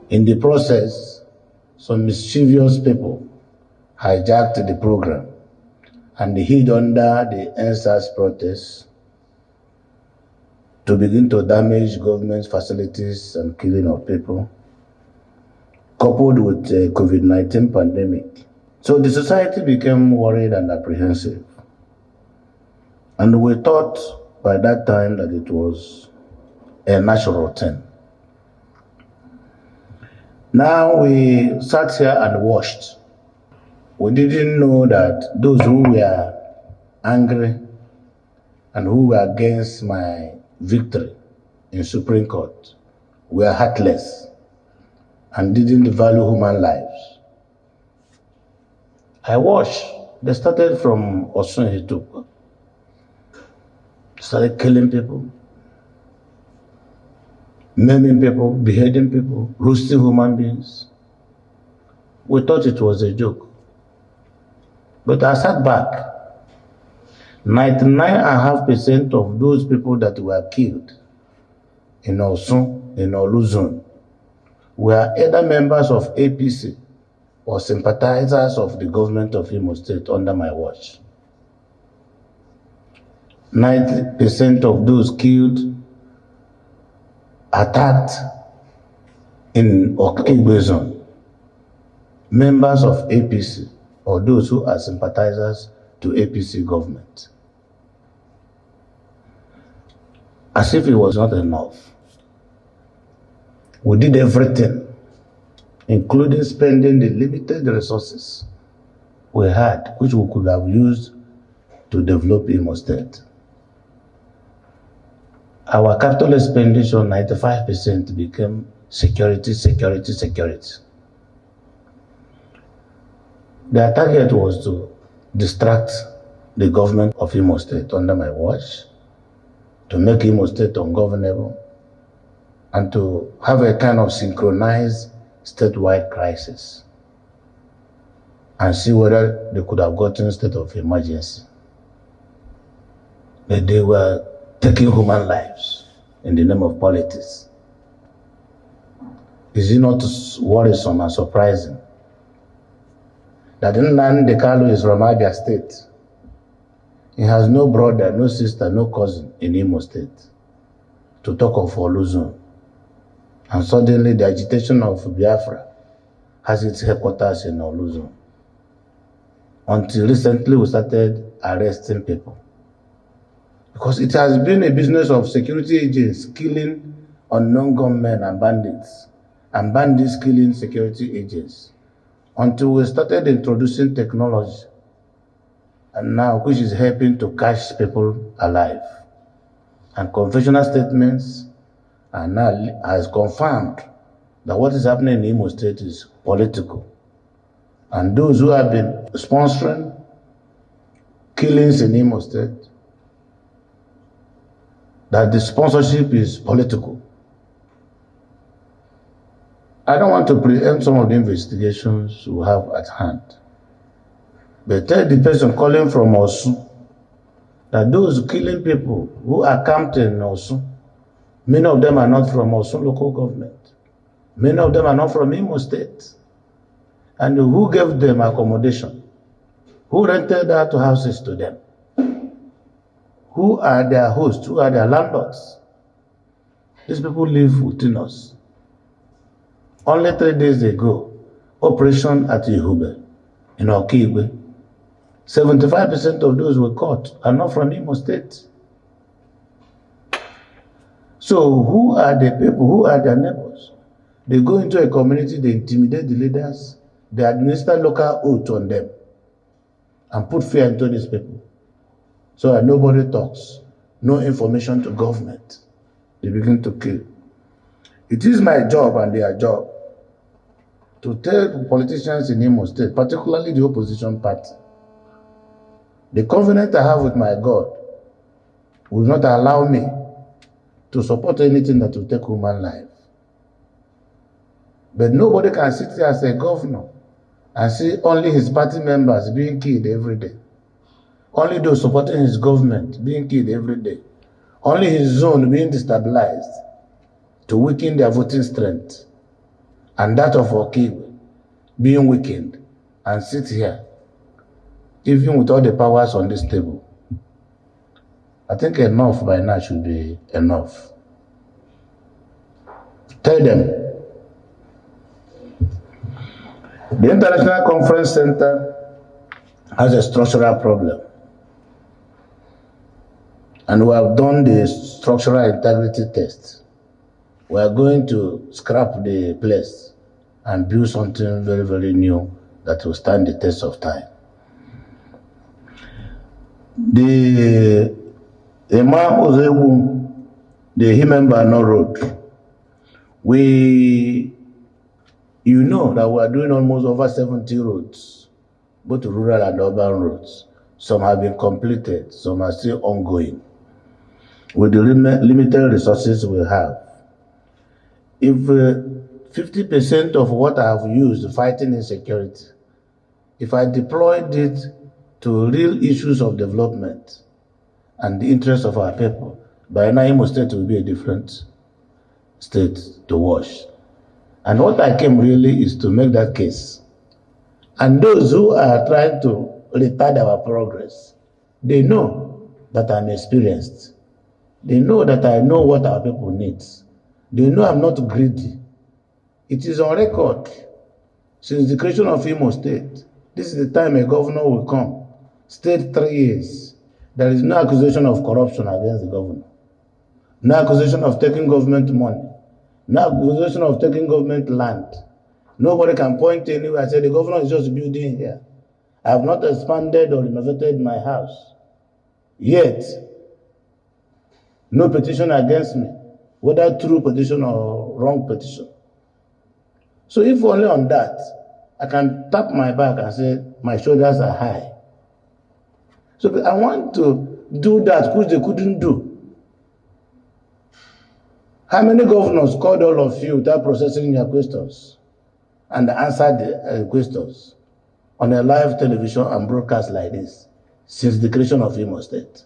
In the process, some mischievous people hijacked the program and hid under the NSAS protests to begin to damage government facilities and killing of people, coupled with the COVID-19 pandemic. So the society became worried and apprehensive. And we thought by that time that it was a natural thing. Now we sat here and watched. We didn't know that those who were angry and who were against my victory in Supreme Court were heartless and didn't value human lives. I watched. They started from Osun Hitupa. Started killing people, maiming people, beheading people, roasting human beings. We thought it was a joke. But I sat back. 99.5% of those people that were killed in Osun, in Oluzon, were either members of APC or sympathizers of the government of Imo State under my watch. 90% of those killed, attacked in Okigwe zone, members of APC or those who are sympathizers to APC government. As if it was not enough. We did everything, including spending the limited resources we had, which we could have used to develop Imo State. Our capital expenditure, 95% became security. Their target was to distract the government of Imo State under my watch, to make Imo State ungovernable, and to have a kind of synchronized statewide crisis and see whether they could have gotten state of emergency. But they were taking human lives in the name of politics. Is it not worrisome and surprising that Nnamdi Kanu is from Abia State? He has no brother, no sister, no cousin in Imo State, to talk of Oluzon. And suddenly the agitation of Biafra has its headquarters in Oluzon. Until recently we started arresting people. Because it has been a business of security agents killing unknown gunmen and bandits killing security agents, until we started introducing technology, and now which is helping to catch people alive. And confessional statements are now has confirmed that what is happening in Imo State is political. And those who have been sponsoring killings in Imo State, that the sponsorship is political. I don't want to preempt some of the investigations we have at hand. But tell the person calling from Osun that those killing people who are camped in Osun, many of them are not from Osun local government. Many of them are not from Imo State. And who gave them accommodation? Who rented out houses to them? Who are their hosts? Who are their landlords? These people live within us. Only 3 days ago, operation at Ihube in Okigwe, 75% of those were caught are not from Imo State. So who are the people? Who are their neighbors? They go into a community, they intimidate the leaders, they administer local oath on them and put fear into these people. So that nobody talks, no information to government. They begin to kill. It is my job and their job to tell politicians in Imo State, particularly the opposition party, the covenant I have with my God will not allow me to support anything that will take human life. But nobody can sit here as a governor and see only his party members being killed every day. Only those supporting his government being killed every day. Only his zone being destabilized to weaken their voting strength. and that of Okigwe being weakened, and sit here, even with all the powers on this table. I think enough by now should be enough. Tell them the International Conference Center has a structural problem, and we have done the structural integrity test. We are going to scrap the place and build something very, very new that will stand the test of time. The Imam Uzodimma, the Himembano Road, you know that we are doing almost over 70 roads, both rural and urban roads. Some have been completed, some are still ongoing. With the limited resources we have, if 50% of what I have used fighting insecurity, if I deployed it to real issues of development and the interests of our people, by now Imo State will be a different state to watch. And what I came really is to make that case. And those who are trying to retard our progress, they know that I'm experienced. They know that I know what our people need. They know I'm not greedy. It is on record since the creation of Imo State. This is the time a governor will come. Stayed 3 years. There is no accusation of corruption against the governor. No accusation of taking government money. No accusation of taking government land. Nobody can point anywhere and say the governor is just building here. I have not expanded or renovated my house. Yet, no petition against me, whether true petition or wrong petition. So if only on that, I can tap my back and say my shoulders are high. So I want to do that which they couldn't do. How many governors called all of you without processing your questions and answered the questions on a live television and broadcast like this since the creation of Imo State?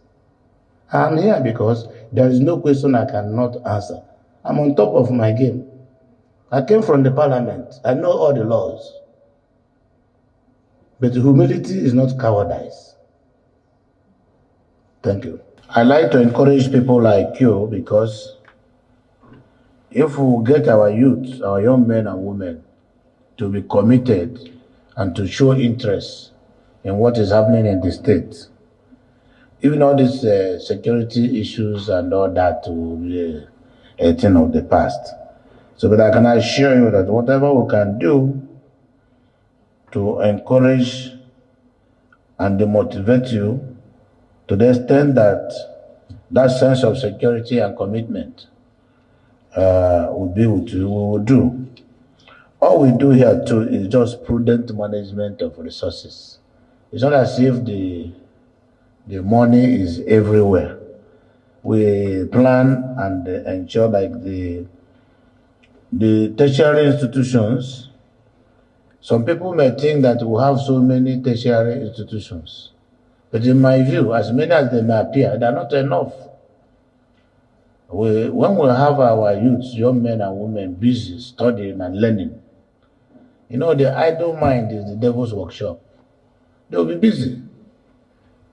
I'm here because there is no question I cannot answer. I'm on top of my game. I came from the parliament. I know all the laws. But humility is not cowardice. Thank you. I like to encourage people like you because if we get our youth, our young men and women to be committed and to show interest in what is happening in the state, even all these security issues and all that will be a thing of the past. So, but I can assure you that whatever we can do to encourage and demotivate you to the extent that that sense of security and commitment will be with you, we will do. All we do here too is just prudent management of resources. It's not as if the money is everywhere. We plan and ensure like the tertiary institutions. Some people may think that we have so many tertiary institutions, but in my view, as many as they may appear, they are not enough. When we have our youths, young men and women busy studying and learning, you know, the idle mind is the devil's workshop. They'll be busy.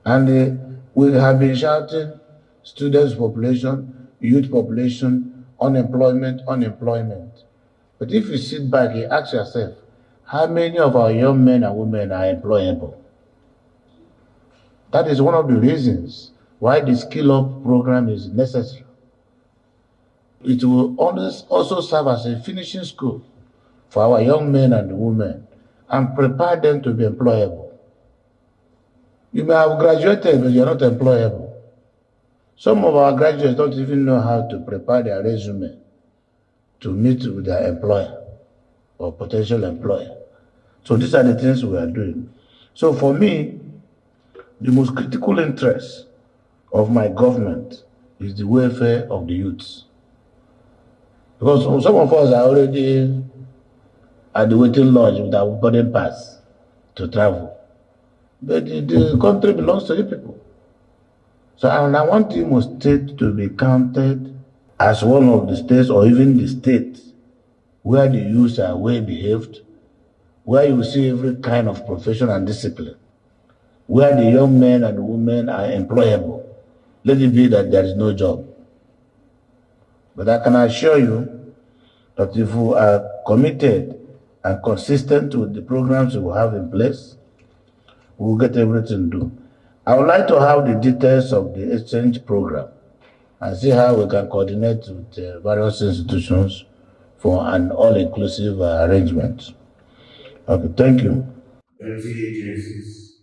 And we have been shouting students population, youth population, unemployment. But if you sit back and ask yourself, how many of our young men and women are employable? That is one of the reasons why the Skill Up program is necessary. It will also serve as a finishing school for our young men and women and prepare them to be employable. You may have graduated, but you're not employable. Some of our graduates don't even know how to prepare their resume to meet with their employer or potential employer. So these are the things we are doing. So for me, the most critical interest of my government is the welfare of the youths. Because some of us are already at the waiting lodge with our boarding pass to travel. But the country belongs to the people. So and I want Imo State to be counted as one of the states or even the state where the youths are well behaved, where you see every kind of profession and discipline, where the young men and women are employable. Let it be that there is no job. But I can assure you that if you are committed and consistent with the programs you have in place, we will get everything done. I would like to have the details of the exchange program and see how we can coordinate with various institutions for an all-inclusive arrangement. Okay, thank you. Military agencies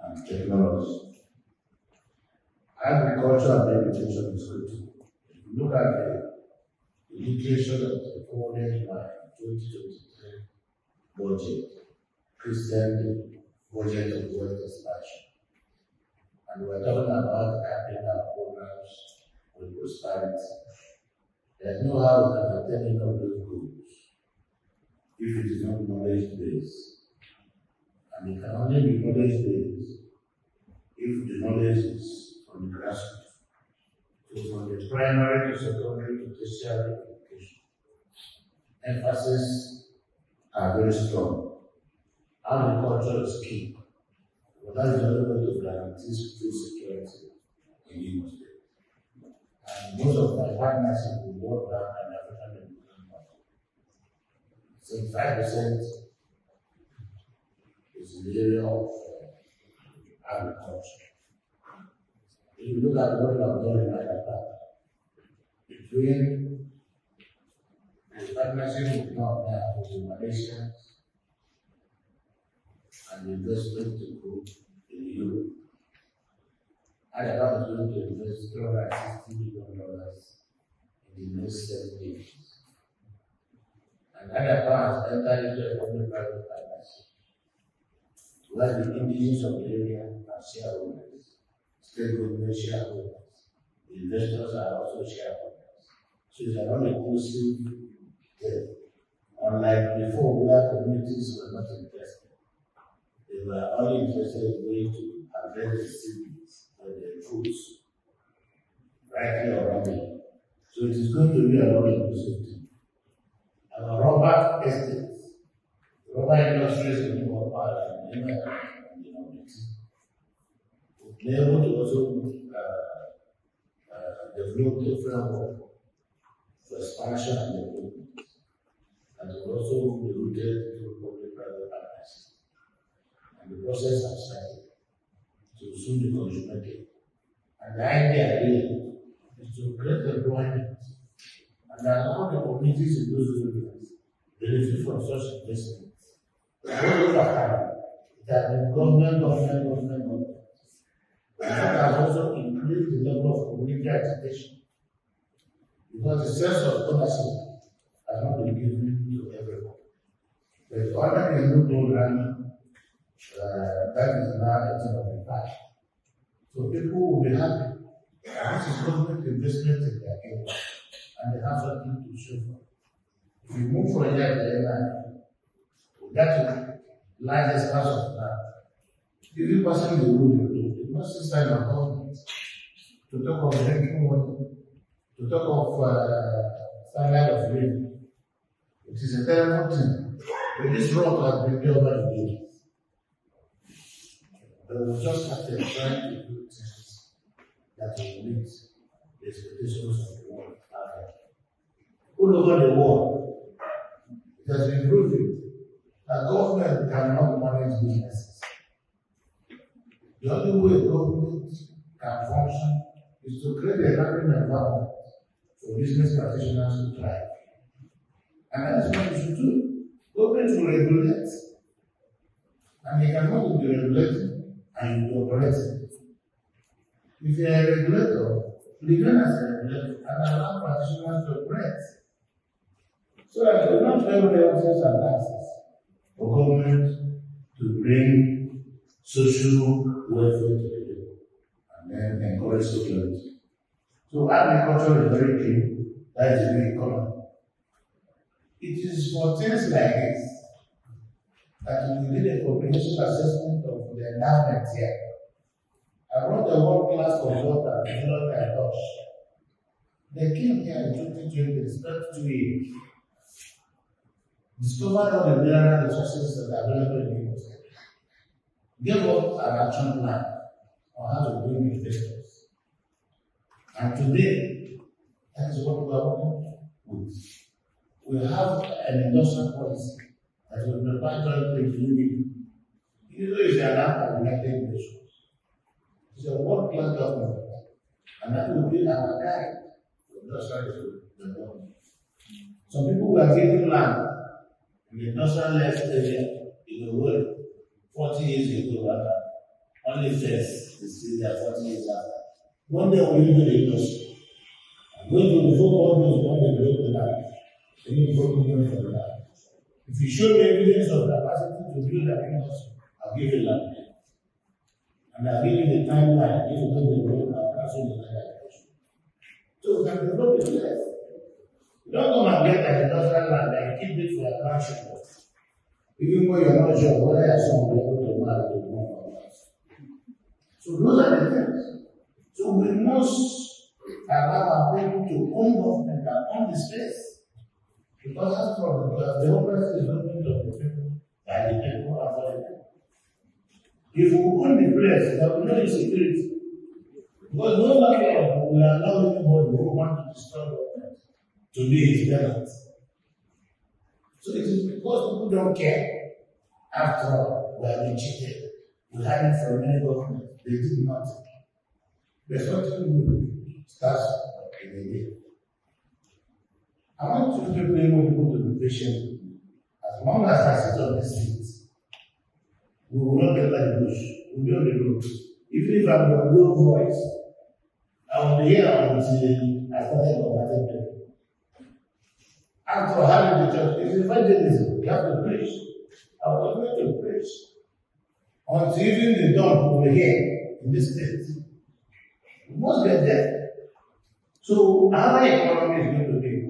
and technology. Agriculture and education is critical. If you look at the education that was forwarded by 2023 budget, Christian budget of world expansion, and we're talking about capping our programs with prosperity. There's no how we can attain any of those goals if it is not knowledge based. And it can only be knowledge based if the knowledge is from the grassroots. So from the primary to secondary to tertiary education, emphasis are very strong. Agriculture is key, but that is the only way to guarantee food security in Imo State. And most of my partnership will work down an African development budget. 75% is in the area of agriculture. If you look at what we have done in Nigeria, between the partnership with North now with the Malaysians and the investment to group in Europe, Nigeria is going to invest $360 million in the next 7 years. And Nigeria has entered into a public-private partnership where the indigenous of the area are shareholders, state government shareholders, the investors are also shareholders. So it's an all-inclusive deal. Unlike before, where communities were not interested, they were only interested in going to harvest the seeds and the fruits, rightly or wrongly. So it is going to be an all-inclusive thing. Our rubber estates, rubber industries in Nepal and be able to also develop the framework for expansion and development, and will also be rooted into public-private partnership. And the process has started to soon be consummated. And the idea really is to create employment and allow the communities in those areas benefit from such investments. All over time, it has been government. And that has also increased the level of community agitation because the sense of ownership has not been given to everyone. But under the new program, that is now a thing of the past. So people will be happy. This is government investment in their area, and they have something to show for. If you move from here to there, we get to largest parts of land. If you pass the road, you must decide on government to talk of drinking water, to talk of standard of living. It is a terrible thing. But this road has been built over the years. But we just have to try to do things that will meet the expectations of the world. All over the world, it has been proven that government cannot manage businesses. The only way government can function is to create a happy environment for business practitioners to thrive. And that is what we should do. Government will regulate, and they cannot be regulating and be operating. If you are a regulator, remain as a regulator and allow practitioners to operate. So that they will not fail their options and taxes for government to bring social welfare to the people and then encourage security. So agriculture is very key. That is the new economy. It is for things like this that we need a comprehensive assessment of the endowment here. I brought a world-class consultant, developed by Dutch. They came here in 2020, spent 2 years. discovered all the mineral resources that are available in the Imo State, gave up an action plan on how to bring investors. And today, that is what we are working with. We have an industrial policy that will prepare jointly with UNIP. You know, it's an act of United Nations. It's a world-class government, and that will be our guide for industrial development. Some people were given land in the industrialized area in the world 40 years ago, rather. Only first is still there 40 years after. One day we will do the industry. I'm going to revoke all those when they break the land. They need broken money for the land. If you show me evidence of capacity to build that industry, I'll give you land. And I'll give you the timeline if you don't develop our council in the direction. So we can develop the place. You don't come and get an industrial land and you keep it for your grandchildren. Even when you're not sure whether your son will be able to marry to one of us. So those are the things. So we must allow our people to own government and own the space. Because after all, the democracy is government of the people, by the people and for the people. If we own the place, there will be no insecurity. Because no longer will allow anybody who wants to destroy government to be his tenant. So it is because people don't care. After all, we have been cheated. We had it from many governments. They did nothing. There's something new starts in a day. I want to people to be patient with me. As long as I sit on this seat, we will not get like the bush. We'll be on the road. Even if I'm on low voice, I will be here until I started combating people. After having the church, it's evangelism. You have to preach. I will continue to preach until even the dawn will be here in this state. We must get there. So our economy is going to be good.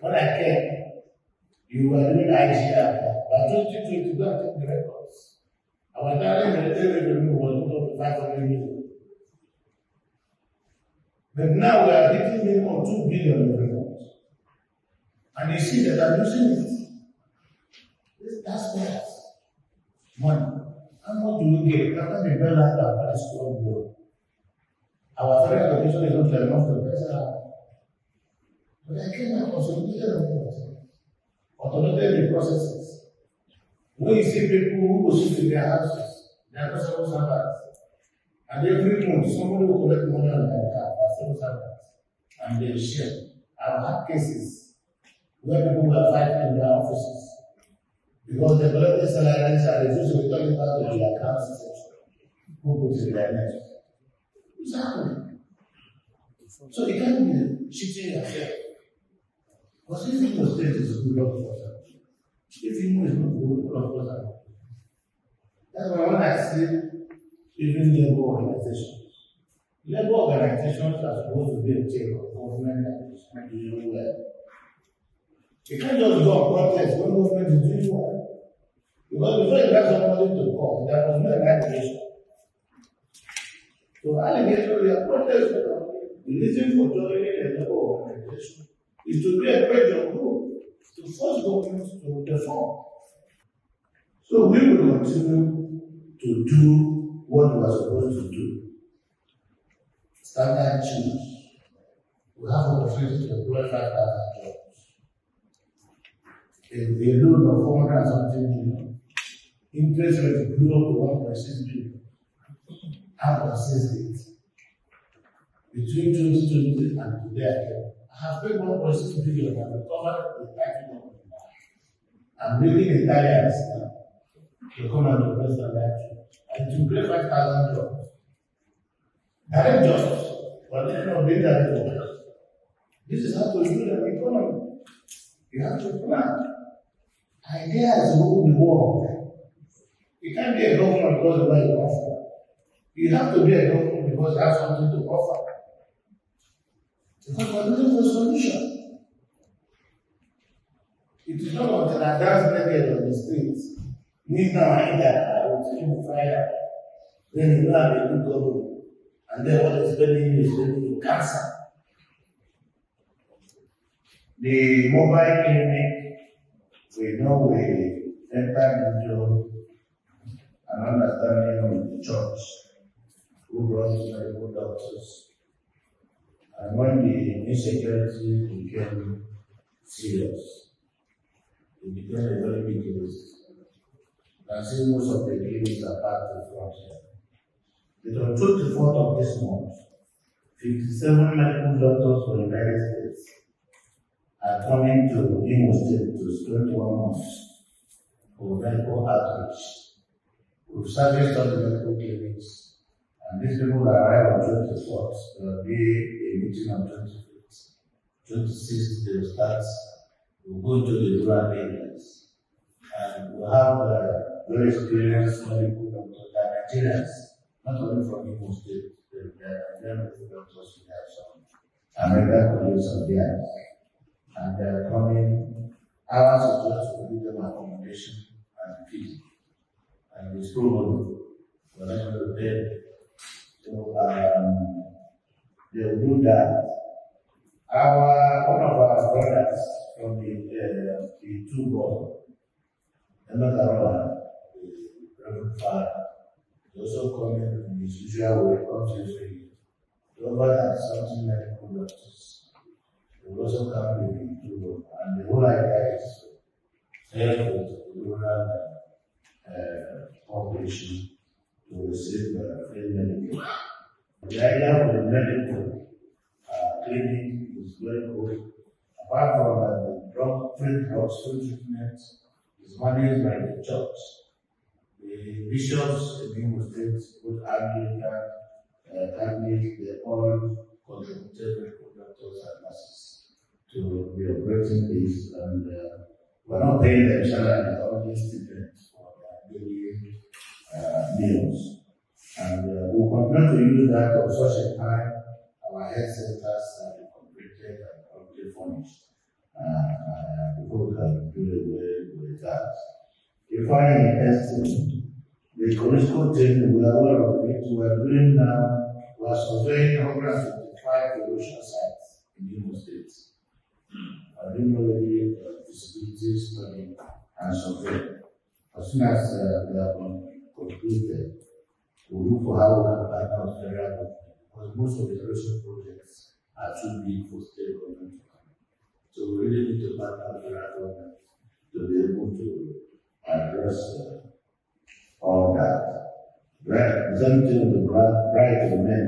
When I came, you were doing IGR. By 2020, go and take the records. Our direct military revenue was not up to 500 million. But now we are hitting minimum 2 billion in records. And you see that I'm using it. That's theirs. Money. How much do we get? After the bell land and price to grow. Our federal education is not enough to press out. But I came and consolidated automated the processes. When you see people who go sit in their houses, they are not civil servants. And every month, somebody will collect money on their account as civil servants. And they will share. I've had cases where people were fighting in their offices because they collected salaries and refused to return it back to the account section. Who puts in their name? It's happening. So you can't be cheating yourself. Because if your state is a good luck person, if you know it's not a good luck person, that's why when I see even labor organizations are supposed to be a chain of government that is not doing well. You can't just go and protest when government is doing well. Because before you got somebody to court, there was no allegation. So allegation, they are protesting. The reason for joining a labor organization is to be a pressure group to force government to perform. So we will continue to do what we are supposed to do. Standard choose. We have an opportunity to employ 5,000 jobs. A loan of 400 and something million. Interest rate grew up to 1.6 billion. How consistent? Between 2020 and today, I have paid 1.6 billion and recovered the title of the bank. I'm bringing Italians now to come and invest in that and to create 5,000 jobs. Direct jobs, but then of the indirect jobs. This is how to build an economy. You have to plan. Ideas will work. You can't be a government because of where you come from. You have to be a government because you have something to offer. Because we're looking for a solution. It is not until I dance naked on the streets, meet now and that I will take you fire. Then you know I'm a good government. And then what is spending you is spending you cancer. The mobile clinic we know we entered into an understanding of the church who brought medical doctors. And when the insecurity became serious, it became a very big risk. And see most of the clinics are packed in front here. But on 24th of this month, 57 medical doctors from the United States are coming to Imo State to spend 1 month for medical outreach. We've serviced all the medical clinics, and these people arrive on 24th. There will be a meeting on 25th. 26th, they will start. We'll go into the rural areas. And we'll have very experienced medical doctors, that Nigerians, not only from Imo State, they are medical doctors, we have some American colleagues of theirs. And they are coming. Ours is just to give them accommodation and feeding. And it's proven we're not going to pay. So they will do that. One of our brothers from the two boys, another one, the Reverend Father, is also coming in his usual way, comes usually. Over that, something medical doctors. They will also come with the two boys. And the whole idea is to help with the rural population to receive free medical. The idea of the medical clinic is very good. Apart from the free drugs, free treatment is managed by the church. The bishops in Imo State, both Anglican, Catholic, they all contributed medical doctors and nurses to be operating this, and we're not paying them salary, only students for their daily meals. And we'll continue to use that for such a time our health centers have been completed and properly furnished. People can do away with that. If I estimate the political thing, we are aware of it, we are doing now, we are surveying 155 erosion sites in Imo State. I didn't already feasibility study and survey. As soon as they are completed, we'll look for how we can partner with federal government, because most of the erosion projects are too big for state government to come. So we really need to partner with federal government to be able to address all that. Right, the same thing with the right to men.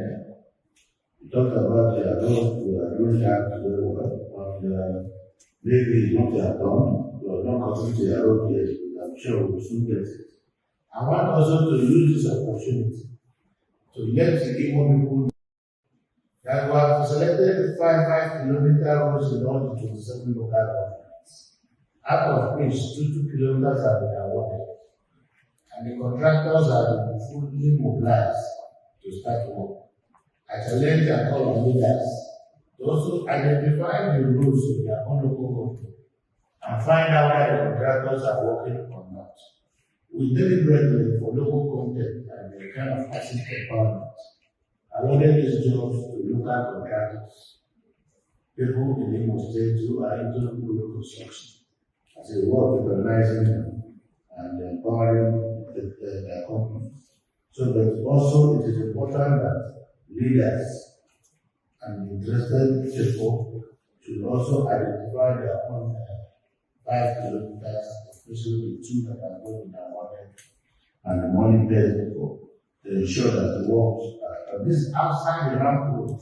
We talked about those who are doing that very well, but maybe what they have done, they are not coming to their own place, but I'm sure we'll soon get it. I want also to use this opportunity to let the Igbo people that we have selected 5 kilometer roads in all the 27 local governments, out of which 2 kilometers have been awarded. And the contractors are fully mobilized to start work. I challenge and call on leaders to also identify the rules of their own local government and find out whether the contractors are working or not. We deliberately for local content and the kind of asset empowerment awarded these jobs to local contractors, people in the Imo State who are into rural construction, as a way of recognizing them and empowering their companies. So, but also it is important that leaders and interested people should also identify their own 5 kilometers, especially the 2 that are going to awarded and the money paid for, to ensure that the works are. This is outside the ramp road.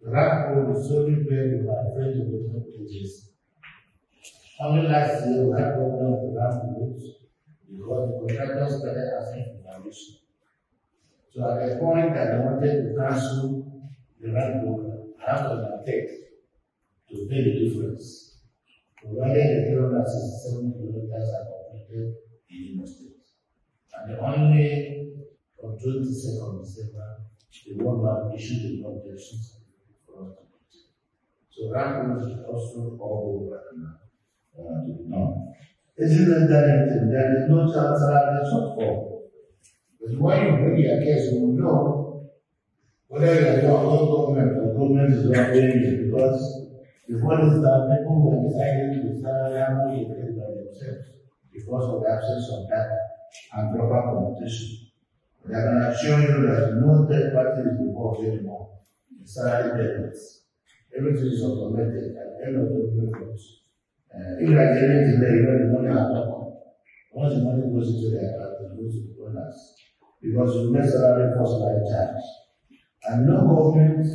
The ramp road is solely paid by French development agency. Only last year we had problem with the ramp roads because the contractors started asking for permission. So at the point that they wanted to cancel the ramp road, I have to undertake to pay the difference, provided the 367 kilometers are completed in Imo State. And the only on 22nd December, the World Bank issued the objections for us to complete. So ramp roads is also all over now. To be known. Isn't that anything? There is no charter shortfall. But when you bring your case, you will know whether you are your own government or government is not doing it, because Before this time, people were deciding to start having it by themselves because of the absence of data and proper computation. But I can assure you that no third party is involved anymore in salary payments. Everything is automated at the end of the month. If you are getting today, you know the money has not come. Once the money goes into the account, it goes to the owners. Because you make salary for salary charge. And no government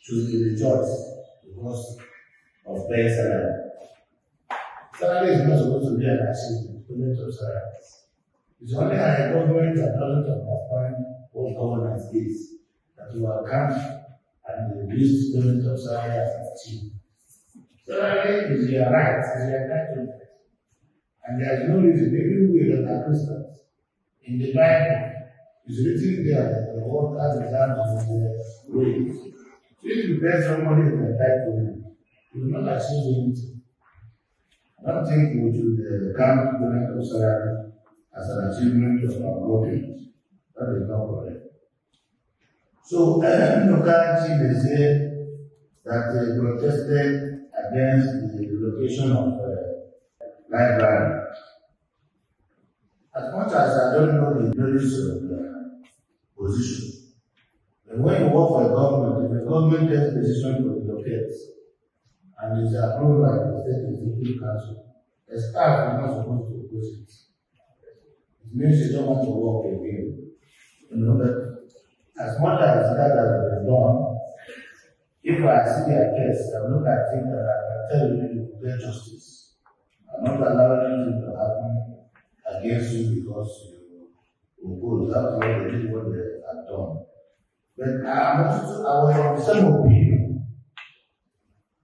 should be rejoiced because of paying salary. Salary is not supposed to be an achievement, payment of salaries. It's only a government that doesn't understand what governance is that will account and the least payment of salary as achieved. Salary is your right, is your entitlement. And there is no reason, even we that are Christians, in the Bible, it's written there that the workers deserve their wage. So if you pay somebody with entitlement, you will not achieve anything. I don't think we should count payment of salary as an achievement of our government. That is not correct. So, Nokachi, they say that they protested against the relocation of library. As much as I don't know the merits of the position, but when you work for a government, if the government takes a decision to relocate and is approved by the state executive council, the staff is not supposed to oppose it. It means you don't want to work again. You know that as much as that has been done, if I see a case, I look at it and I can tell you you will get justice. I'm not allowing it to happen against you because you oppose. That's what they did, what they have done. But I was of the same opinion.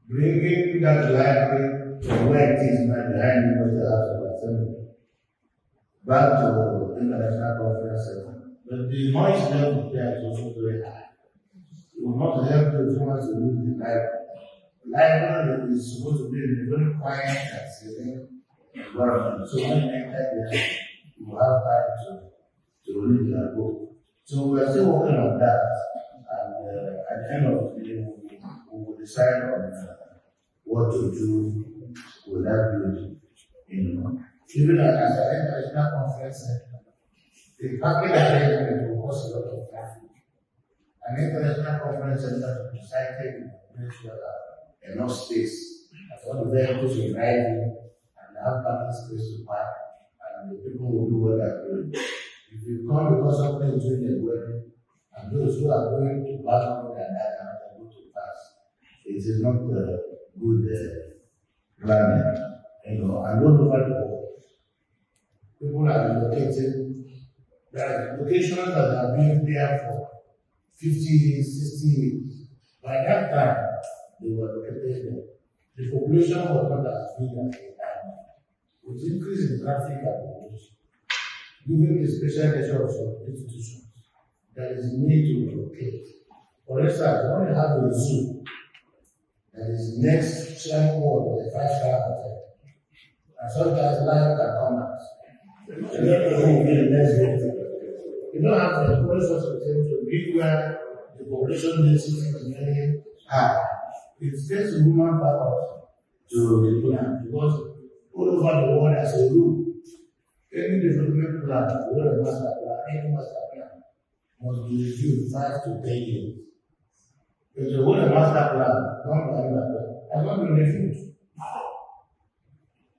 Bringing that library to where it is now behind the University House of Assembly back to the International Conference Center. But the noise level there is also very high. It will not help the consumers to use the library. The library is supposed to be in a very quiet and serene environment. So when you enter there, you will have time to read your book. So we are still working on that. And at the end of the day, we will decide on what to do with that building. You know, even as an international conference center, the parking arrangement will cost a lot of money. An international conference center to be sited in a place where there enough space, that all the vehicles will drive in and have parking space to park, and the people will do what they are doing. If you come because somebody is doing a wedding, and those who are going to pass over their night are not able to pass, it is not good planning. You know, and all over the world, people are relocating. There are locations that have been there for 50 years, 60 years. By that time, they were located there. The population was not as big as the time. With increase in traffic and population, given the special nature of some institutions, there is a need to relocate. For instance, when you have a zoo that is next sharing wall with a 5-star hotel, and sometimes life can come out. You don't have to employ such a thing to be where the population density is very high. It takes a human power to the plan because all over the world as a rule, any development plan, whether a master plan, any master plan, must be reviewed 5 to 10 years. If the whole master plan, not by that, has not been reviewed.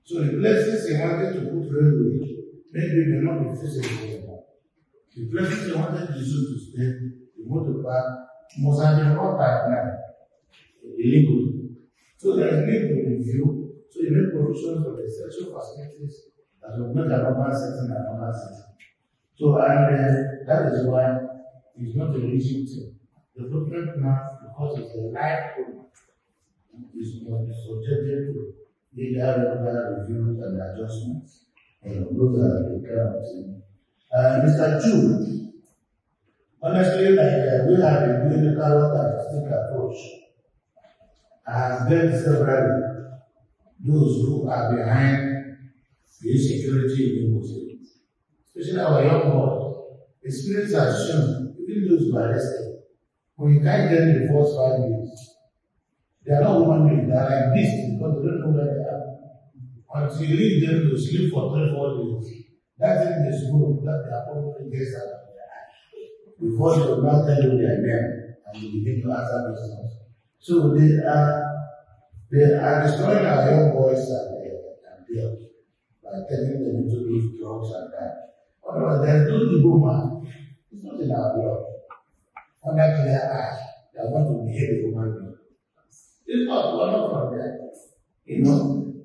So the places they wanted to put railway, maybe may not be feasible anymore. The places they wanted the zoo to stay, the motor park, must have been brought by now, illegally. So there is need to review, so you make provisions for the sexual facilities that will make an urban setting an urban setting. So, and that is why it's not a rigid thing. The development plan, because it's a life program, is subjected to legal regular reviews and adjustments. And those are the kind of things. Mr. Chu, honestly, like we have been doing the carrot and stick approach. I have met several those who are behind the insecurity in Muslims, especially our young boys. Experience has shown, even those who are arrested, when you can't get in the first 5 years, They are not human beings, they are like beasts because they don't know where they are. Until you leave them to sleep for 3-4 days, that thing they smoke, that they are probably against that. Before they will not tell you their name and you begin to answer questions. So they are destroying our young boys and girls by telling them to use drugs and that. Otherwise, there's no evil man. It's not in our blood. Under clear eye, they want to behave a human being. It's not one of them there. You know,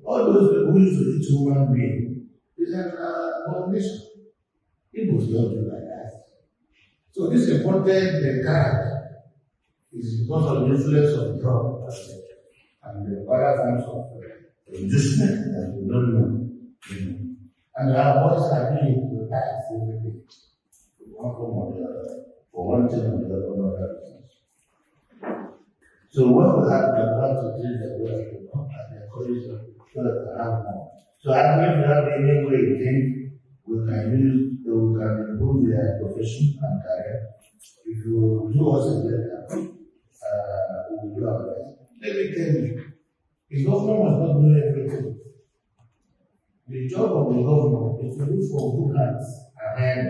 all those people who used to eat human being is an abomination. People don't do like that. So this important character is because of the influence of drugs and the other forms of inducement that we don't know. And our boys are being prioritized every day. One form or the other, for one thing or the other, another business. So what we have, we have to treat them well, and encourage them so that they have more. So I think if we have any way we think we can use, we can improve their profession and career. If you do us a better, we will do our best. Let me tell you, the governor must not do everything. The job of the governor is to look for good hands and hand.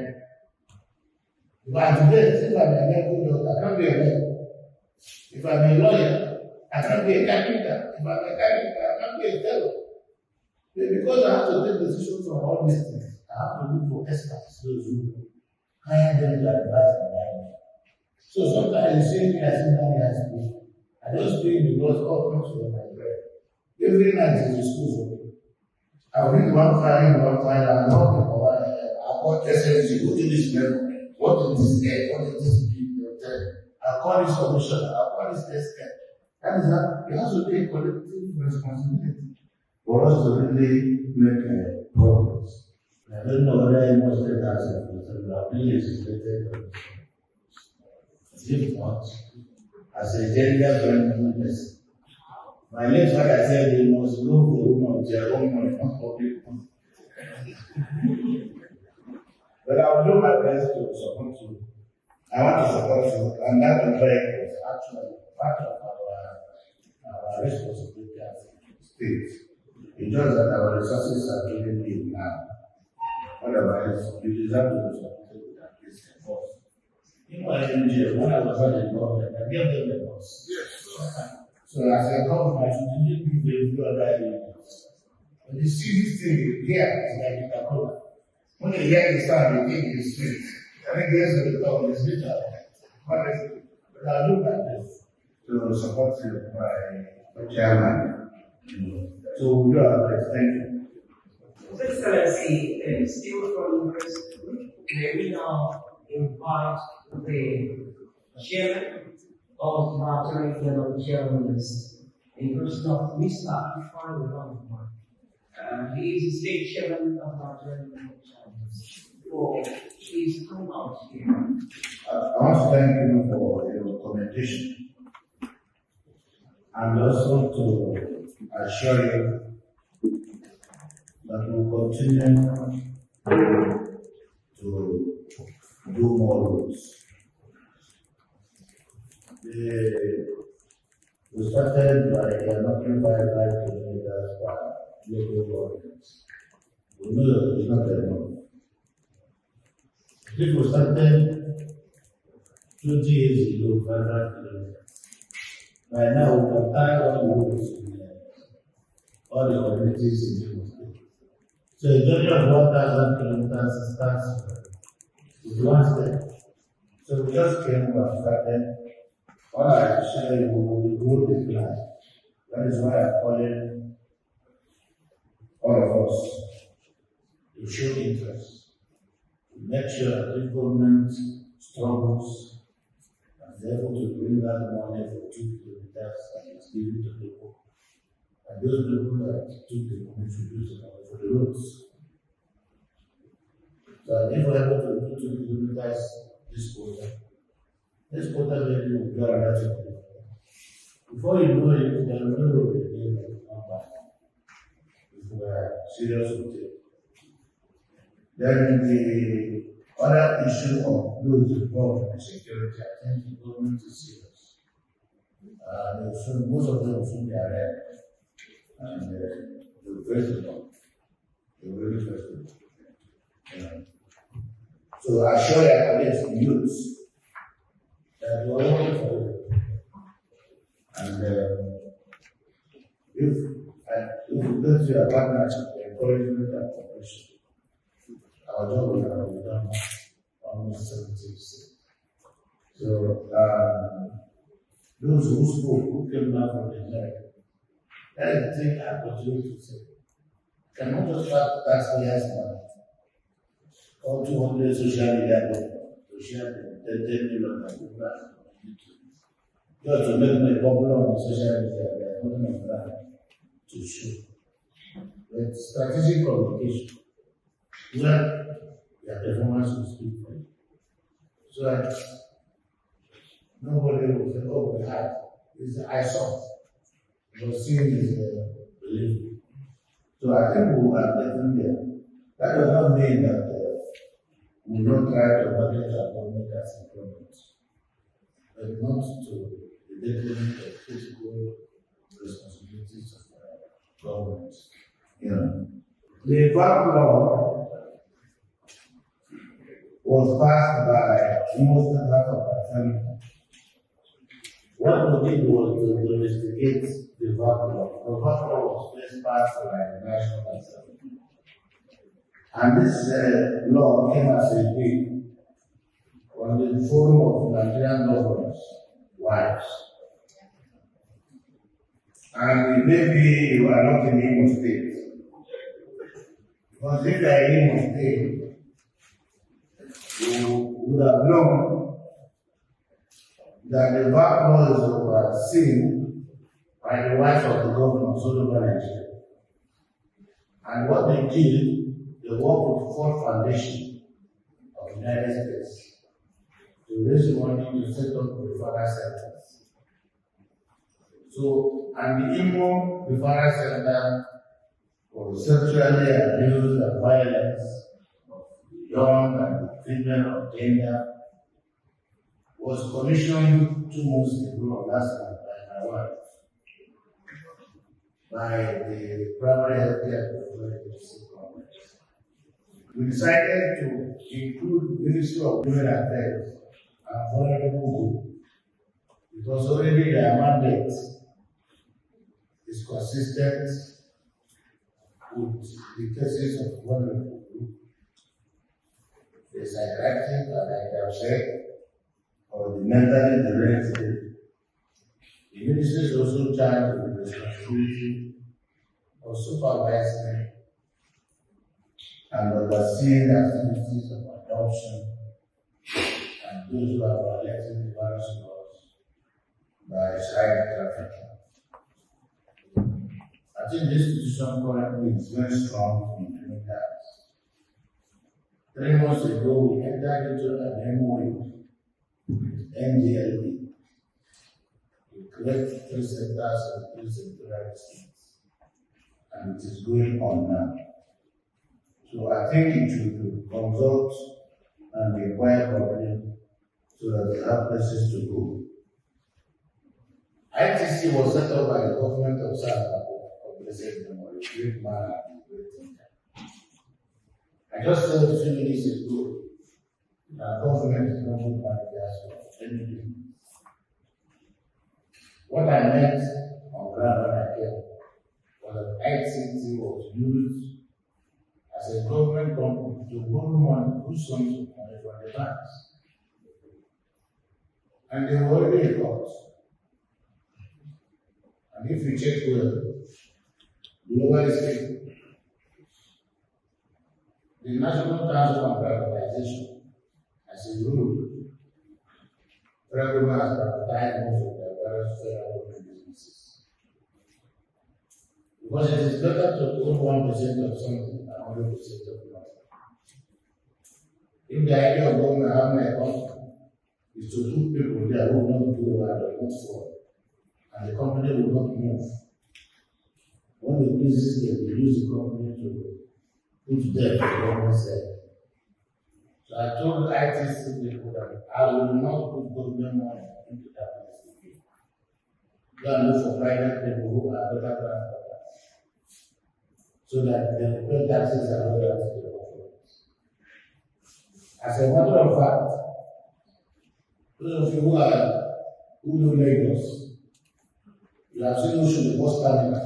But today, if I'm a medical doctor, I can't be a medical. If I'm a lawyer, I can't be a carpenter. If I'm a carpenter, I can't be a tailor. Because I have to take decisions on all these things, I have to look for experts, those who hire them to advise and guide me. So sometimes you see me as if I speak. I don't speak because all comes from my brain. Every night is the school. I'll read one file, and I'll know about SMG, what is this level, what is this air, what is this hotel. I'll call this solution, I'll call this test. That is how it has to be a collective responsibility for us to really make progress. I don't know whether I must say that I've been legislated. If not, as a gender-friendly person, my late father said they must love the woman of their own money, not public money. But I will do my best to support you. I want to support you, and that is actually part of our responsibility as a state. It's just that our resources are given me now. Otherwise, you deserve to be supported with at least a force. You know, when I was at the government, I gave them the boss. So as a government, you didn't give them other areas. When you see this thing here, it's like a cola. When you hear the sound, you think it's sweet. And it gets to the top, it's bitter. Honestly. But I look at this to support my chairman. So we do our best. Thank you. Excellency, still from may we now invite the chairman of the Martin of Chairman list, in person of Mr. Ifan Rahman. He is the state chairman of Martin of Chairman. For his come out here. I want to thank you for your commendation and also to assure you that we will continue to do more roads. We started by knocking 5 kilometers per local government. We know that it's not enough. If we started 20 years ago, 500 kilometers, by now we can tie all the roads in all the communities in the state. So a journey of 1,000 kilometers starts with one step. So we just came and started. All I have to say, we will go the plan. That is why I'm calling all of us to show interest, to make sure that the government struggles and is able to bring that money for 2 kilometers and it's given to people. And those people that took the money should use the money for the roads. So if we're able to do 2 kilometers this quarter maybe will be another 2 kilometers. Before you know it, there will be no road again that will come back. If we are serious with it. Then the other issue of those involved in security, I think the government is serious. Most of them will soon be arrested. And they'll face the law. They'll really face the law. So I assure your colleagues, youths, that we are working for you. And if you get your partnership, encouragement and cooperation, our job will have been done almost 70%. So those who spoke, who came down from the Nigeria, that is the thing I continue to say. Cannot just start taxpayers money. All 200 social media to share the 10 million that people have on YouTube. Just to make me popular on the social media, they are putting on that to show. But strategic communication, where their performance will speak for you. So that nobody will say, oh, we had. I saw. But seeing is belief. So I think we will have getting there. That does not mean that we will not try to manage our government as employment, but not to the detriment of critical responsibilities of government. The VAT law was passed by almost half of our family. What we did was to investigate the VAT law. The VAT law was first passed by the National Assembly. And this law came as a bill on the Forum of Nigerian Governors' Wives. And maybe you are not in Imo State. Because if you are in Imo State, you would have known that the VAT law is overseen by the wives of the governors all over Nigeria. And what they did, they worked with Ford Foundation of the United States to raise money to set up referral centers. So, and the Imo Referral Center for sexually abused and violence of young and female of gender was commissioned 2 months ago last month by my wife, by the primary healthcare authority. We decided to include Ministry of Women Affairs and vulnerable group because already their mandate is consistent with the cases of vulnerable group, the psychiatric, like I've said, or the mentally deranged. The ministry is also charged with the responsibility of supervising and overseeing the activities of adoption and those who are violating the various laws by child trafficking. I think this institution currently is very strong in doing that. 3 months ago, we entered into an MOU with NDLE to create 3 centers and 3 sectorial districts, and it is going on now. So I think it should consult and inquire properly so that they have places to go. ITC was set up by the government of South Africa, a great man and a great thinker. I just said a few minutes ago that government is not good managers for any business. What I meant on ground when I came was that ITC was used as a government company to borrow money, who sums of money from the banks. And they were already in court. And if you check well, globally speaking, the National Council on Privatization, as a rule, federal government has privatized most of their various federal government businesses. Because it is better to own 1% of something than 100% of nothing. If the idea of government having a company is to put people there who will not do well or not fall, and the company will not move, when the business they use the company to put debt to the government side. So I told ITC people that I will not put government money into that business. Go and look for private people who are better transporters, so that they will pay taxes and other to the government. As a matter of fact, those of you who know Lagos, you have seen Ocean the bus terminal.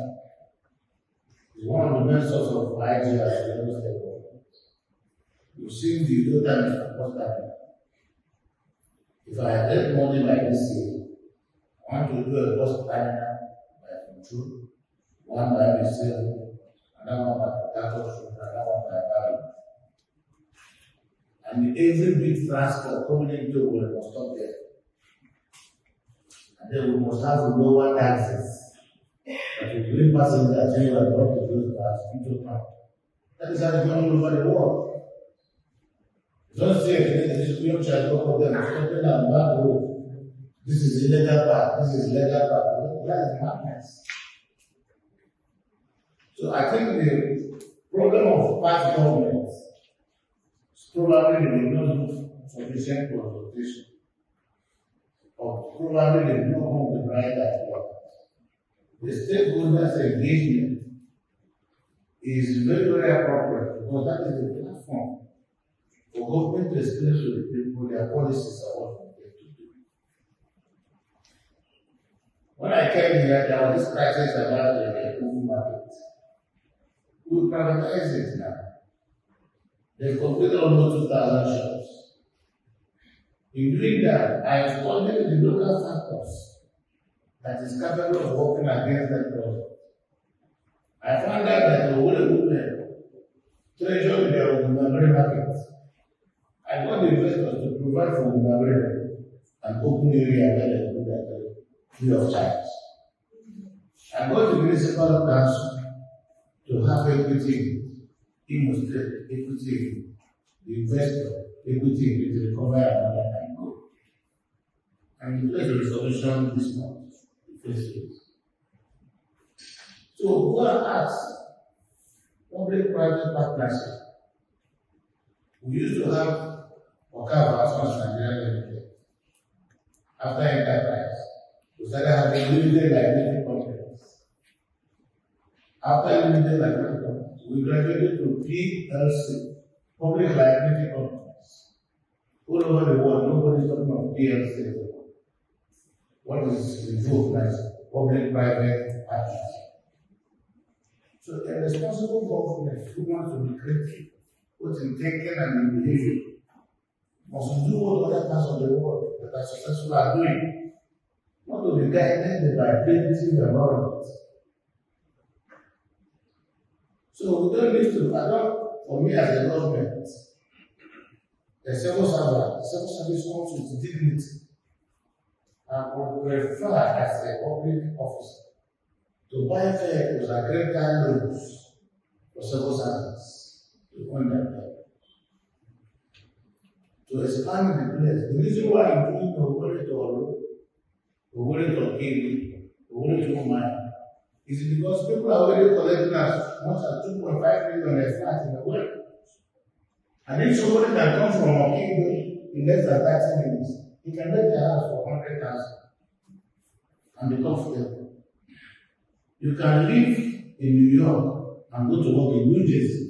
It's one of the main sources of IGR in the Lagos State government. You've seen the Uzodimma bus terminal. If I get money by this year, I want to do a bus terminal by control, one by myself, another one by Taco, another one by Bali. And every big transport coming into will must stop there. And then we must have lower taxes that will bring passengers who are brought to those cars into town. That is how it's going all over the world. Don't say this is your child of them, stopping and back road. This is illegal part, this is legal part. That is madness. So I think the problem of past governments is probably they did not do sufficient consultation, or probably they did not come with the right idea. The stakeholders' engagement is very, very appropriate because that is the platform for government to explain to the people their policies are what they to do. When I came here, there was this crisis about the food market. We privatize it now. They've completed almost 2,000 shops. In doing that, I have studied the local factors that is capable of working against that project. I found out that the whole movement treasured their Uzodimma market. I got the investors to provide for Uzodimma an open area where they could do that free of charge. I got the municipal council to have equity in the state, equity, the investor, equity with the recovery and go. And we place a resolution this month. So go and ask public-private partnership. We used to have Okava as Nigeria Limited. After enterprise, we started having limited liability companies. After limited liability companies, we graduated to PLC, public liability companies. All over the world, nobody is talking of PLC. What is invoked as public-private partnership? So a responsible government who wants to be creative, both in thinking and in behavior, must do what other parts of the world that are successful are doing. Not to be guided by primitive environment. So we don't need to adopt, for me as a government, a civil servant, civil service comes with dignity. And would prefer as a public officer to buy vehicles and credit card loans for civil servants to fund their debt. To expand the place. The reason why I'm doing the Ogore to Kiri, Ogore to Mine, is because people are already collecting as much as 2.5 million a flat in the world. And if somebody can come from Okigwe in less than 30 minutes, he can rent their house for 100,000 and be comfortable. You can live in New York and go to work in New Jersey.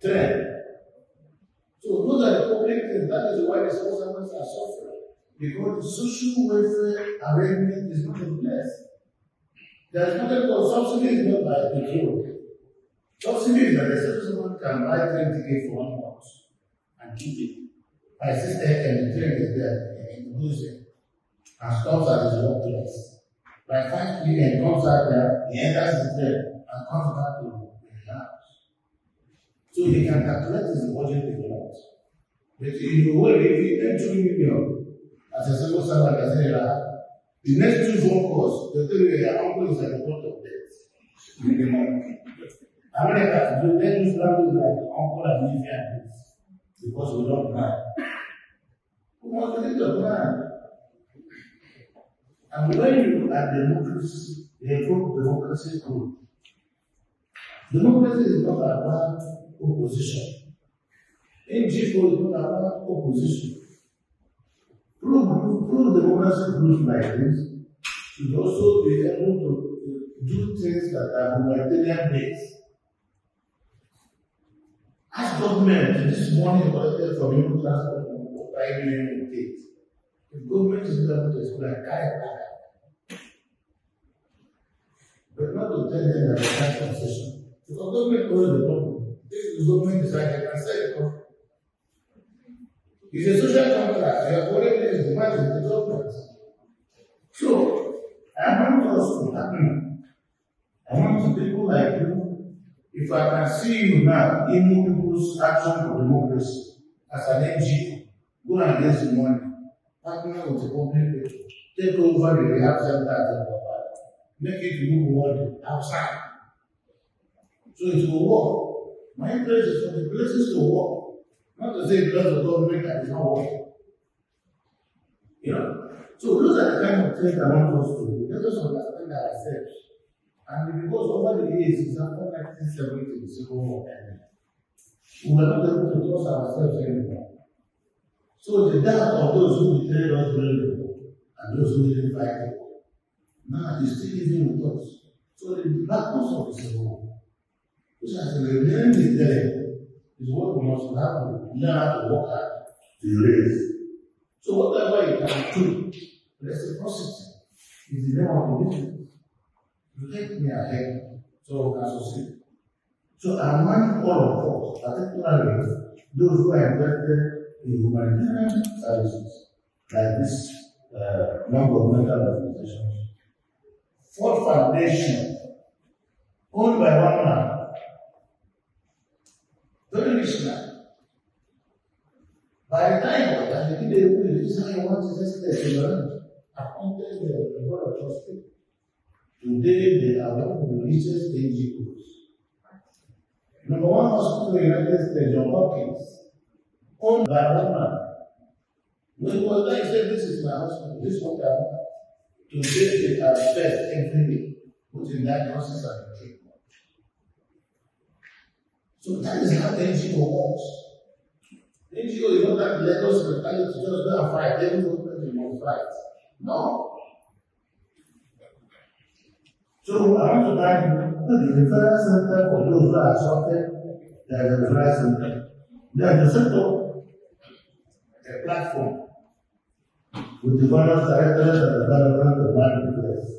Trend. So those are the public things. That is why the civil servants are suffering. Because the social welfare arrangement is not in place. There is nothing called subsidy is not by petrol. Subsidy is that the civil servant can buy 20K for 1 month and keep it. My sister and the train is there in Losing and stops at his workplace. By 5 p.m. comes out there, he enters the train and comes back to the house. So he can calculate his budget if he wants. But in the way, if he earns 2 million as a civil servant, as a the next 2 phone calls, the tell you your uncle is at the point of death. America, you then use language like uncle and nephew and this because we don't plan. We want to need a plan. And when you look at democracy, they improve democracy group. Democracy is not about opposition. NGO is not about opposition. Prove pro-democracy groups like this should also be able to do things that are humanitarian based. As government, this money collected from human transport or private state, the government is able to explain carry back. But not to tell them that they can't concession. Because government owns the problem. If the government decides they can sell the company. It's a social contract. They have already made the demand with the government. So, I want us to happen. I want people like you. If I can see you now, Imo People's Action for Democracy as an NGO, go and raise the money, partner with the public people, take over the rehab center at the make it move water outside. So it will work. My interest is for the places to work. Not to say because the government that is not working. You know? So those are the kind of things I want us to do. Let us understand ourselves. And because over the years, it's after 1970, the Civil War ended, we were not able to trust ourselves anymore. So the doubt of those who betrayed us during the war and those who didn't fight the war, now is still living with us. So the blackness of the Civil War, which has remained there, is what we must have to learn how to work at to erase. So whatever you can do, reciprocity is the name of the business. You take me ahead so we can succeed. So I want all of us, particularly those who are invested in humanitarian services, like this non-governmental organizations, Ford Foundation, owned by one man, very rich man. By the time that he did it, this is how he wants to just appointed the board of trustees. Today, they are one of the richest NGOs. Number one hospital in the United States, John Hopkins, owned by one man. When he was there, he said, "This is my hospital, this is what I want." Today, they are fed every day, putting diagnosis and treatment. So that is how NGO works. NGO is not that Lagos mentality to just go and fight, every government will fight. No. So I want to thank you. The referral center for those who are assaulted, there is a referral center. There is a set up a platform with the various directors and the development of marketplace.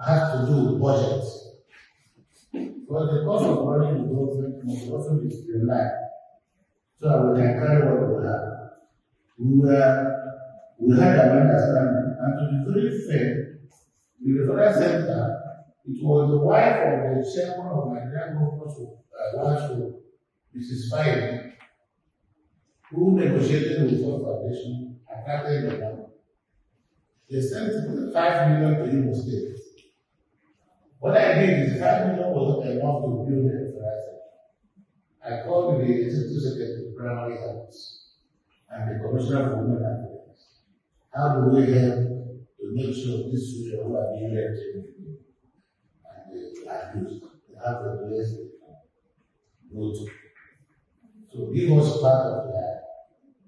Has to do with budget. But the cost of running the government must also be streamlined. So I will carry what we have. We had an understanding, and to be very fair, the referral center, it was the wife of the chairman of my grandmother's wife, Mrs. Fire, who negotiated with the foundation and attracted the money. They sent 5 million to Imo State. What I did is 5 million wasn't enough to build the referral center. I called the executive secretary of primary health and the commissioner for women affairs. How do we help to make sure these children who are being raped and abused, they have a place they can go to? So he was part of their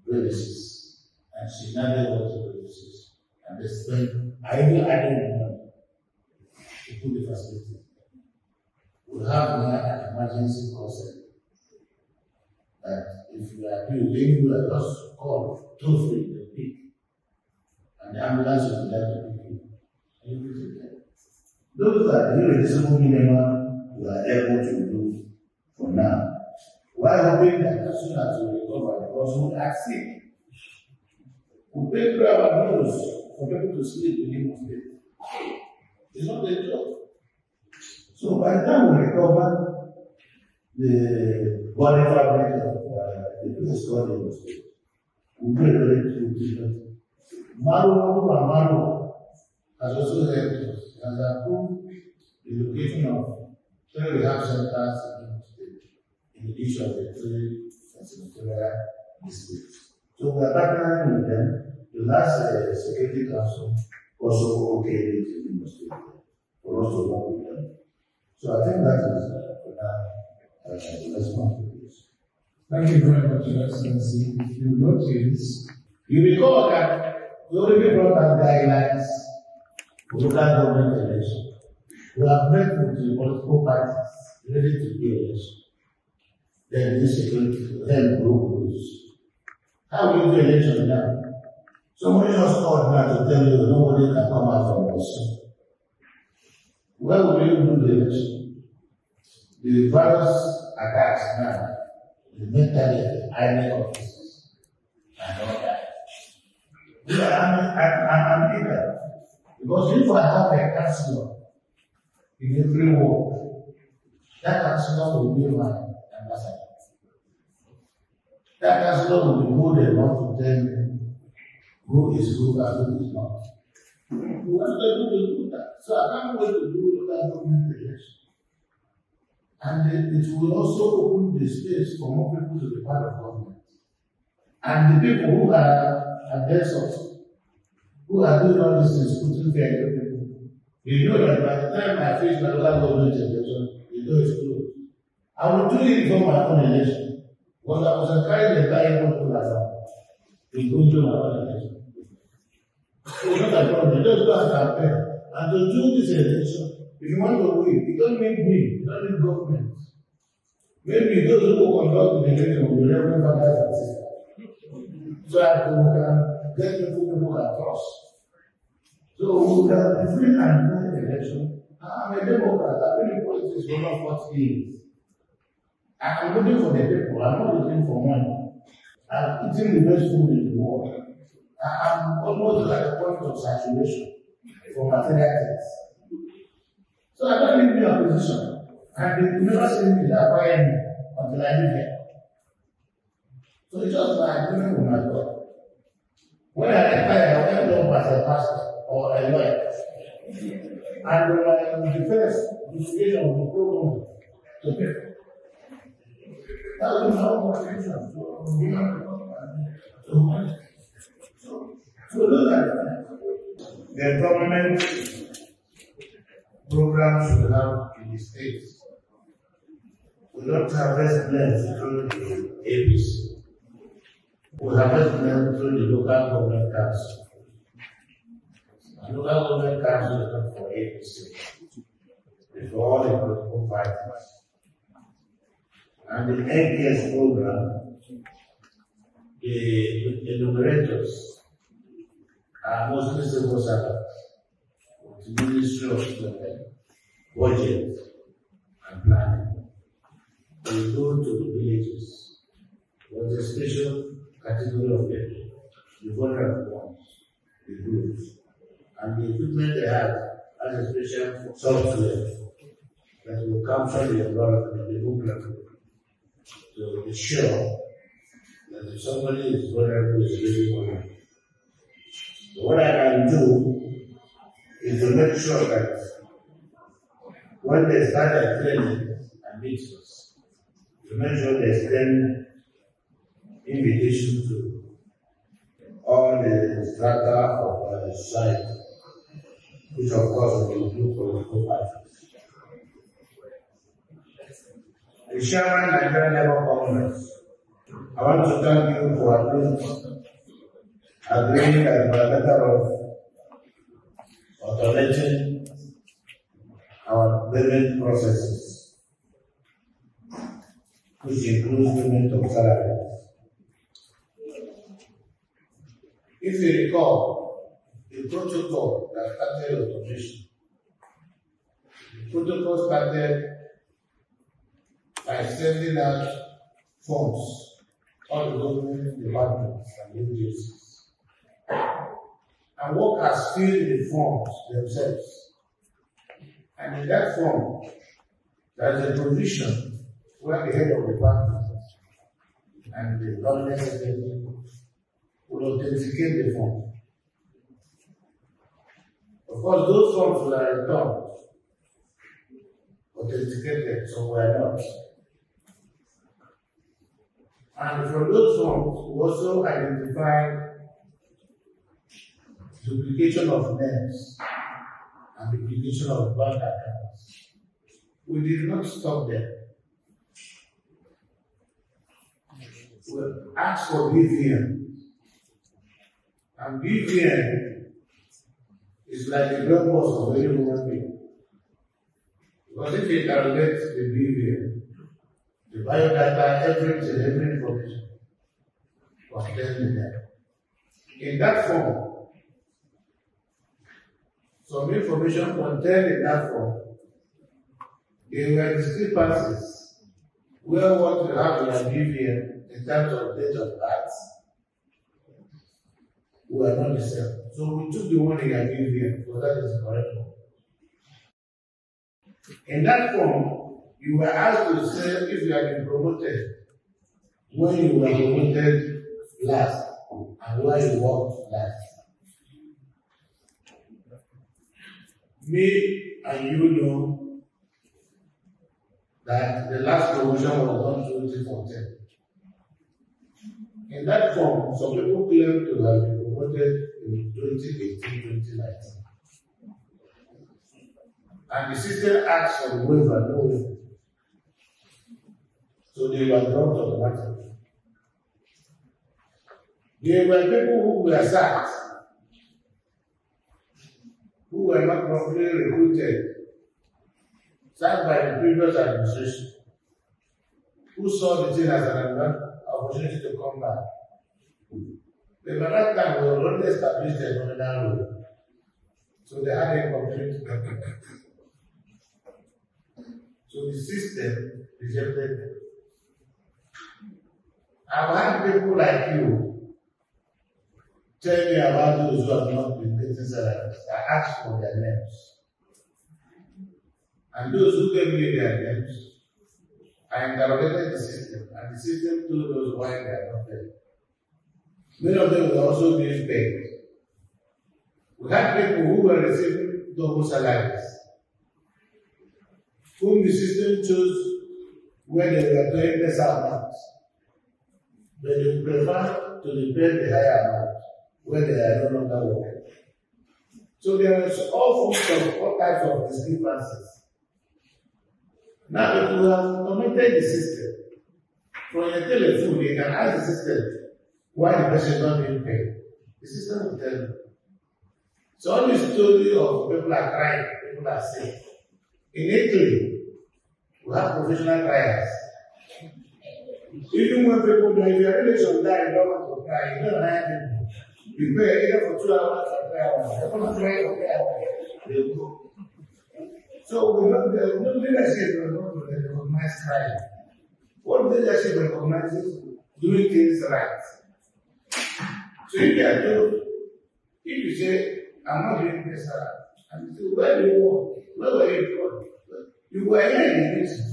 premises, and she never went to premises. And they spent, I even added money to put the facility. We have now an emergency call center that if you are due anywhere, just call toll free, they pick. And the ambulance will be there to pick you. Everything there. Those are the irreducible minimum we are able to do for now. While hoping that as soon as we recover, because we are sick, we pay 3 hours bills for people to sleep in Imo State. It's not their job. So by the time we recover, the body fabric of the place called Imo State, we pay very different. Maru has also helped us. Has approved the location of 3 rehab centers in Imo State in each of the 3 senatorial districts. So we are partnering with them. The last Security Council also okayed it in Imo State for us to work with them. So I think that is for now the response to this. Thank you very much, Your Excellency. If you notice, you recall that We already brought out guidelines for local government election. We have met with the political parties ready to do election. Then this security help groups. How will you do election now? Somebody just called now to tell you nobody can come out from us. Where will you do the election? The virus attacks now, the mentality, INEC offices, and all that. I'm eager. Because if I have a counselor in every ward, that counselor will be my ambassador. That counselor will be good enough to tell me who is good and who is not. We want to do that. So I can't wait to do that government election. And it will also open the space for more people to be part of government. And the people who are against us, who are doing all these things, putting fear into people, you know that by the time I finish my local government election, the door is closed. I will do it for my own election. Because I was encouraged to buy one platform in going to my own election. So it's not a problem. You just go and campaign. And to do this election, if you want to win, you don't need me, you don't need government. Maybe those who will conduct the election will be Reverend Fathers and Sisters. So that we can get people who can trust. So we can be free and fair election. I'm a Democrat. I've been in politics for over 40 years. I'm looking for the people. I'm not looking for money. I'm eating the best food in the world. I'm almost at the point of saturation for material things. So I don't need any opposition. And they never see me acquire me until I live here. So it's just my agreement with my God. When I retire, I went up as a pastor or a lawyer. And my defense, investigation will be proven to people. That was my own motivation. So those are the government programs we have in the states. We don't harvest blends through the APC. We harvest blends through the local government council. The local government council is not for APC. It's for all the political parties. And the NKS program, the enumerators are mostly civil servants with the Ministry of Budget and Planning. They go to the villages. There's a special category of people, the vulnerable ones, the groups. And the equipment they have has a special software that will capture the environment of the group to be sure that if somebody is vulnerable, is really vulnerable. So what I can do is to make sure that when they start their training and meetings, to make sure they send invitation to all the strata of the society, which of course will include political parties. The chairman and Nigerian Labour Congress, I want to thank you for agreeing that by matter of automating our payment processes, which includes payment of salaries. If you recall, the protocol that started automation, the protocol started by sending out forms all the government departments and agencies. And workers fill the forms themselves. And in that form, there is a provision where the head of the department and the government secretary will authenticate the form. Of course, those forms were returned, authenticated, so were not. And from those forms, we also identify duplication of names and duplication of bank accounts. We did not stop there. We asked for BVN And BVN is like the blood boss of any human being. Because if you calculate the BVN, the biodata, everything, every information contained in there. In that form, some information contained in that form, there were discrepancies where what you have in your BVN in terms of date of birth were not the same. So we took the one in your BVN because that is the correct one. In that form, you were asked to say if you had been promoted, when you were promoted last, and where you worked last. Me and you know that the last promotion was done 2014. In that form, some people claim to have been promoted in 2018, 2019. And the system asks for waiver, no waiver. So they were dropped automatically. There were people who were sacked, who were not properly recruited, sacked by the previous administration, who saw the thing as an opportunity to come back. But by that time, we already established the nominal rule. So they had a complete. So the system rejected them. I've had people like you tell me about those who have not been getting salaries. I asked for their names. And those who gave me their names, I interrogated the system, and the system told us why they are not paid. Many of them were also being paid. We had people who were receiving double salaries, whom the system chose when they were paying lesser amounts. But they prefer to be paid the higher amount when they are no longer working. So there are all types of discrepancies. Now, if you have committed the system, from your telephone, you can ask the system why the person is not being paid. The system will tell you. So all this story of people are crying, people are sick. In Italy, we have professional criers. Even when people die, if your relation die, you don't want to cry, you don't have people. You pray either for 2 hours or 3 hours. They're going to cry for 3 hours. They'll go. So there's no leadership that will recognize crime. What leadership recognizes doing things right. So if you are told, if you say, I'm not doing this right, and you say, where do you want? Where were you going? You were here in the meeting.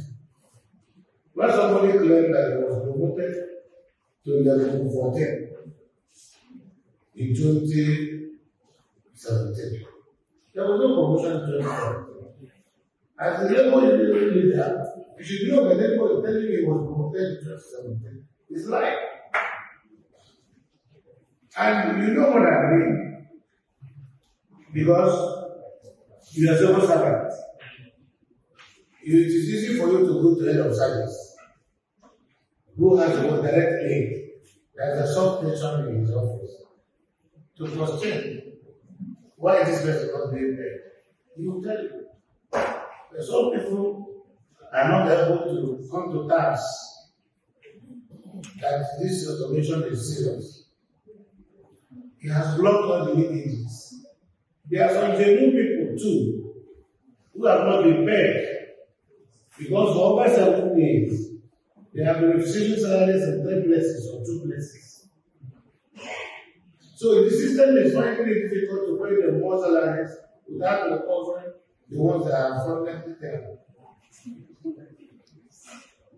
When somebody claimed that he was promoted to level 14 in 2017, there was no promotion in 2017. As the level leader, you should know that anybody telling you he was promoted in 2017 is lying. And you know what I mean, because you are civil servant. It is easy for you to go to head of service, who has a direct link. There's a soft person in his office to question why this person is not being paid. He will tell you. But some people are not able to come to terms that this automation is serious. It has blocked all the leakages. There are some genuine people too who have not been paid because for over 7 days they have been receiving salaries in 3 places or 2 places. So the system is finding it difficult to pay them more salaries without recovering the ones that are fraudulently taken.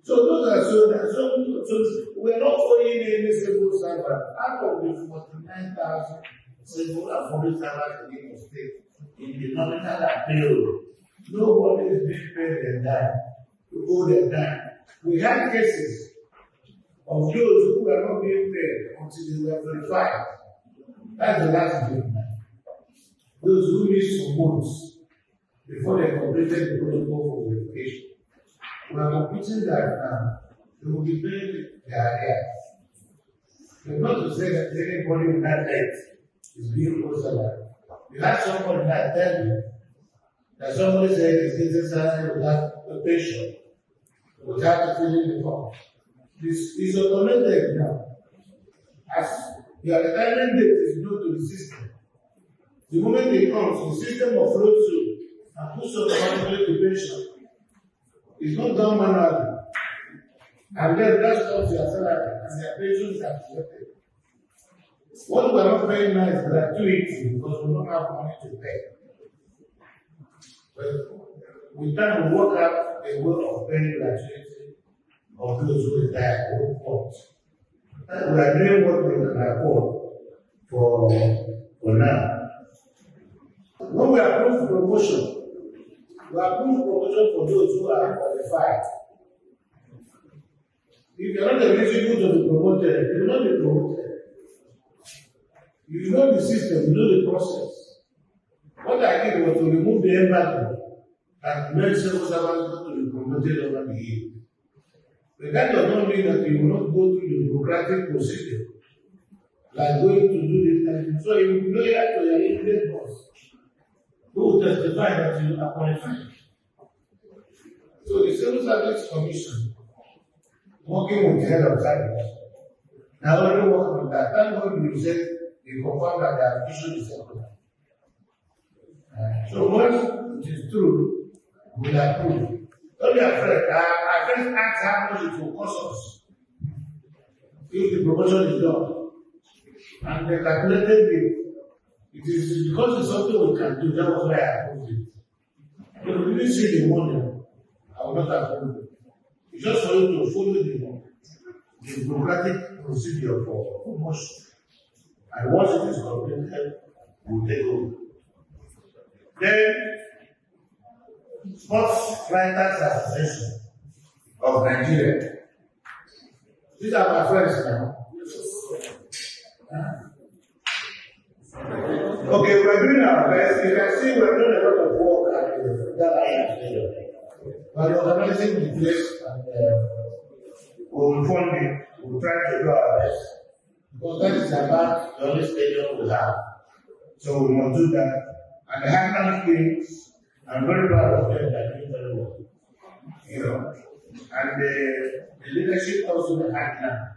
So those are so we're not owing any civil servant. Out of the 49,000 civil and public servants in the state, in the nominal appeal, nobody is being paid their time to owe their time. We had cases of those who were not being paid until they were verified. That's the last thing. Those who missed some months before they completed the protocol for verification. We are computing that now. They will be paid their arrears. But not to say that anybody will not late. is being crucified. You had somebody that tell you that somebody said he's getting salary without a patient, without filling the form. This is automated now. As your retirement date is due to the system. The moment it comes, the system of flow through and puts automatically to pension. It's not done manually. And then that stops your salary and your pension is activated. What we are not paying now is gratuity because we don't have money to pay. But we try to work out a way of paying gratuity of those who retire or report. We are doing what we can afford for now. When we approve promotion, we approve promotion for those who are qualified. If you are not eligible to be promoted, you will not be promoted. You know the system, you know the process. What I did was to remove the embargo and make civil servants to be promoted over the year. But that does not mean that you will not go through the bureaucratic procedure, like going to do this and so you will know that to your immediate boss, who will testify that you are qualified. So the Civil Service Commission, working with the head of service, now only work on that. Thank God you said they confirm that they have issued the circular. So once it is true, we'll approve. Don't be afraid. I first asked how much it will cost us if the promotion is done. And they calculated it is because it's something we can do, that was why I approved it. If we didn't see the money, I would not approve it. It's just for you to follow the bureaucratic procedure for promotion. And once it is completed, we'll take over. Then, Sports Writers Association of Nigeria. These are my friends now. Okay, we're doing our best. You can see we're doing a lot of work at that area. We're organizing the place and we'll fund it. We'll try to do our best. Because that is about the only stadium we have. So we must do that. And the handling things, I'm very proud of them that doing very well. You know. And the leadership also the handler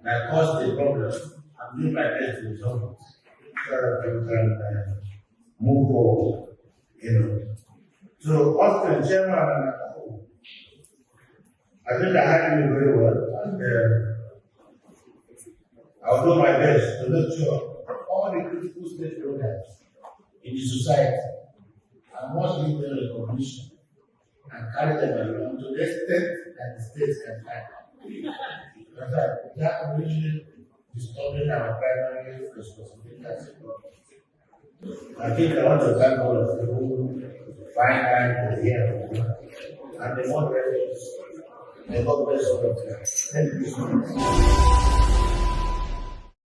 that caused the problem. I'm doing my best to resolve it. So that we can move forward. You know. So Austin, chairman, I think I handled it very well. And I'll do my best to make sure all the critical stakeholders in the society I must give them recognition and carry them along to the extent that the states can carry. That really disturbing our primary responsibility as a government. I think I want to thank all of you who find time to hear and the moderators. May God bless all of you. Thank you so much.